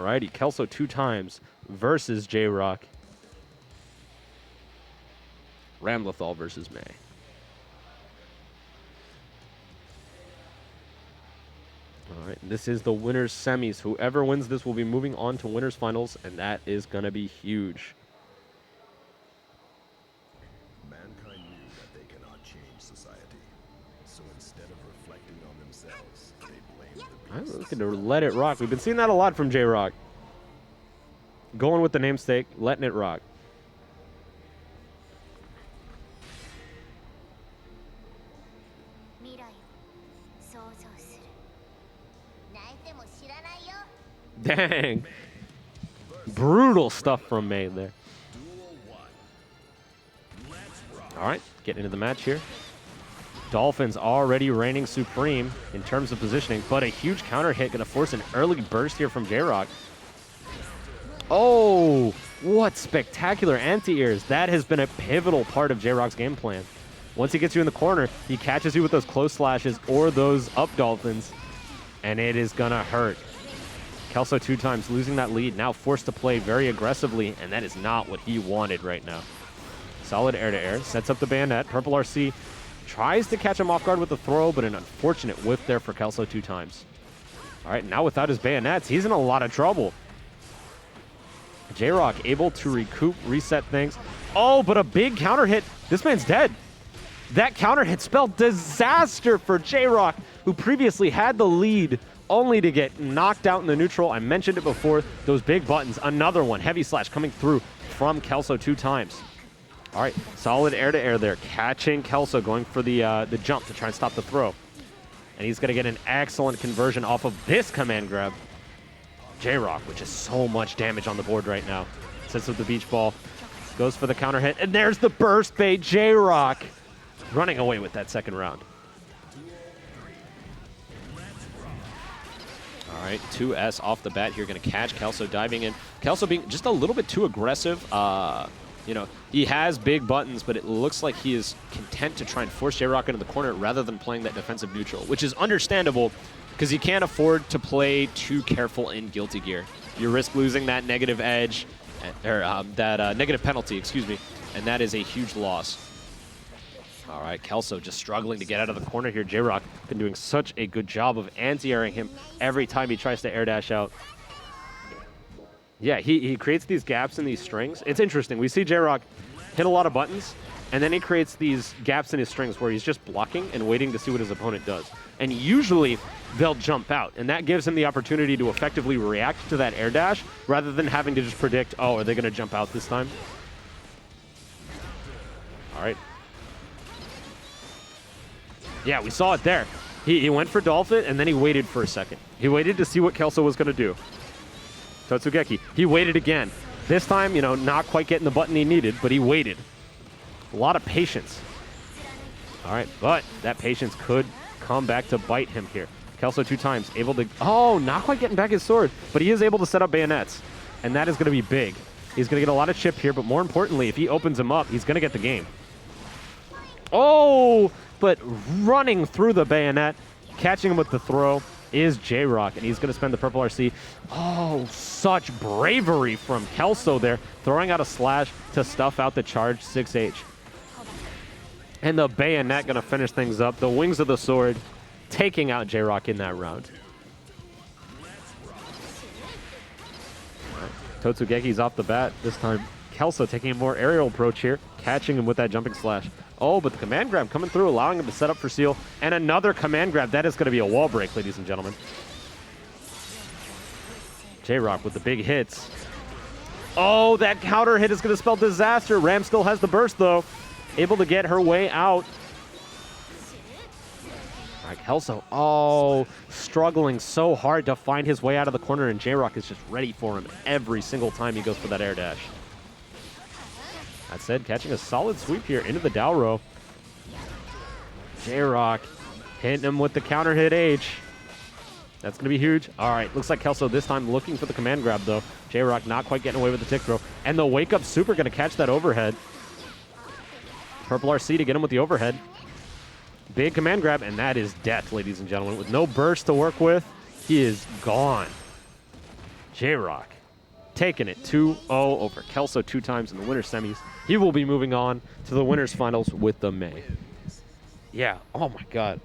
Alrighty, KELSO2TIMES versus Jrock. Ramlethal versus May. Alright, this is the winners semis. Whoever wins this will be moving on to winners finals, and that is going to be huge. Mankind knew that they cannot change society. So instead of reflecting on themselves, they blamed the beast. I'm looking to let it rock. We've been seeing that a lot from Jrock. Going with the namesake, letting it rock. Dang. Brutal stuff from May there. All right, getting into the match here. Dolphins already reigning supreme in terms of positioning, but a huge counter hit going to force an early burst here from Jrock. Oh, what spectacular anti-airs. That has been a pivotal part of Jrock's game plan. Once he gets you in the corner, he catches you with those close slashes or those up dolphins, and it is going to hurt. KELSO2TIMES losing that lead, now forced to play very aggressively, and that is not what he wanted right now. Solid air-to-air, sets up the bayonet. Purple RC tries to catch him off guard with the throw, but an unfortunate whiff there for KELSO2TIMES. All right, now without his bayonets, he's in a lot of trouble. Jrock able to recoup, reset things. Oh, but a big counter hit. This man's dead. That counter hit spelled disaster for Jrock, who previously had the lead, only to get knocked out in the neutral. I mentioned it before, those big buttons. Another one, heavy slash coming through from KELSO2TIMES. All right, solid air-to-air there, catching Kelso, going for the jump to try and stop the throw. And he's going to get an excellent conversion off of this command grab. Jrock, which is so much damage on the board right now. Sets up the beach ball, goes for the counter hit, and there's the burst bait. Jrock running away with that second round. All right, 2S off the bat here, going to catch Kelso diving in. Kelso being just a little bit too aggressive. You know, he has big buttons, but it looks like he is content to try and force Jrock into the corner rather than playing that defensive neutral, which is understandable because he can't afford to play too careful in Guilty Gear. You risk losing that negative edge, or negative penalty, excuse me, and that is a huge loss. All right, Kelso just struggling to get out of the corner here. Jrock been doing such a good job of anti-airing him every time he tries to air dash out. Yeah, he creates these gaps in these strings. It's interesting. We see Jrock hit a lot of buttons, and then he creates these gaps in his strings where he's just blocking and waiting to see what his opponent does. And usually, they'll jump out, and that gives him the opportunity to effectively react to that air dash rather than having to just predict, oh, are they going to jump out this time? All right. Yeah, we saw it there. He went for Dolphin, and then he waited for a second. He waited to see what Kelso was going to do. Totsugeki, he waited again. This time, you know, not quite getting the button he needed, but he waited. A lot of patience. All right, but that patience could come back to bite him here. KELSO2TIMES able to, oh, not quite getting back his sword, but he is able to set up bayonets, and that is going to be big. He's going to get a lot of chip here, but more importantly, if he opens him up, he's going to get the game. Oh, but running through the bayonet, catching him with the throw, is Jrock, and he's going to spend the purple RC. Oh, such bravery from Kelso there, throwing out a slash to stuff out the charged 6H. And the bayonet going to finish things up. The wings of the sword taking out Jrock in that round. Right. Totsugeki's off the bat. This time, Kelso taking a more aerial approach here, catching him with that jumping slash. Oh, but the command grab coming through, allowing him to set up for seal. And another command grab. That is going to be a wall break, ladies and gentlemen. Jrock with the big hits. Oh, that counter hit is going to spell disaster. Ram still has the burst, though. Able to get her way out. All right, Kelso. Oh, struggling so hard to find his way out of the corner, and Jrock is just ready for him every single time he goes for that air dash. That said, catching a solid sweep here into the down row. Jrock hitting him with the counter hit H. That's going to be huge. All right, looks like Kelso this time looking for the command grab, though. Jrock not quite getting away with the tick throw. And the wake-up super going to catch that overhead. Purple RC to get him with the overhead. Big command grab, and that is death, ladies and gentlemen. With no burst to work with, he is gone. Jrock taking it 2-0 over Kelso 2 times in the winner's semis. He will be moving on to the winner's finals with the May. Yeah, oh my god.